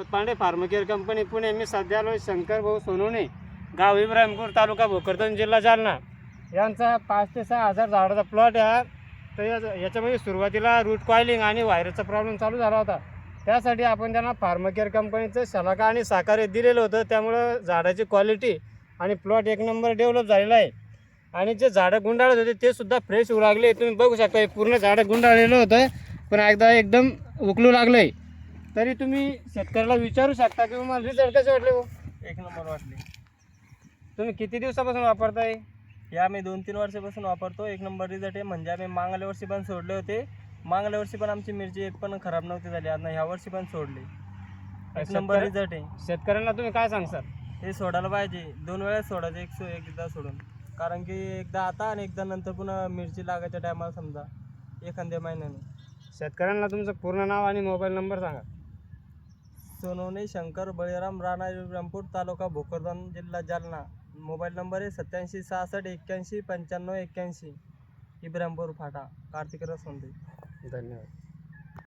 Pande फार्मकेअर company Pune. मी सध्या शंकर भाऊ सोनवणे, गाव इब्राहिमपूर, तालुका भोकरदन, जिल्हा जालना यांचा 5 ते 6 हजार झाडाचा प्लॉट आहे। तर याच्यामध्ये सुरुवातीला रूट कॉइलिंग आणि व्हायरसचा प्रॉब्लेम चालू झाला होता। त्यासाठी आपण त्यांना फार्मकेअर कंपनीचं शलाका आणि साखर दिलेलं होतं। त्यामुळं झाडाची क्वालिटी आणि प्लॉट एक नंबर डेव्हलप झालेला आहे। आणि जे झाडं गुंडाळत होते ते सुद्धा फ्रेश होऊ लागले। तुम्ही बघू शकता हे पूर्ण झाडं गुंडाळलेलं होतं, पण एकदा एकदम उकलू लागलं आहे। तरी तुम्ही शेतकऱ्याला विचारू शकता की मला रिझल्ट कसे वाटले? एक नंबर वाटले। तुम्ही किती दिवसापासून वापरताय? हे आम्ही 2-3 वर्षापासून वापरतो। एक नंबर रिझल्ट आहे। म्हणजे आम्ही मागल्या वर्षी पण सोडले होते, मागल्या वर्षी पण आमची मिरची एक पण खराब नव्हती झाली, आता ह्या वर्षी पण सोडले। एक नंबर रिझल्ट आहे। शेतकऱ्यांना तुम्ही काय सांगसाल? हे सोडायला पाहिजे, 2 वेळेस सोडायचं, एकदा सोडून। कारण की एकदा आता आणि एकदा नंतर पुन्हा मिरची लागायच्या टायमाला, समजा एखाद्या महिन्याने। शेतकऱ्यांना तुमचं पूर्ण नाव आणि मोबाईल नंबर सांगा। सोनवणे शंकर बळीराम, राणा इब्राहिमपूर, तालुका भोकरदन, जिल्हा जालना। मोबाईल नंबर आहे 87 66 81 95 81, इब्राहिमपूर फाटा, कार्तिक रसवंते। धन्यवाद।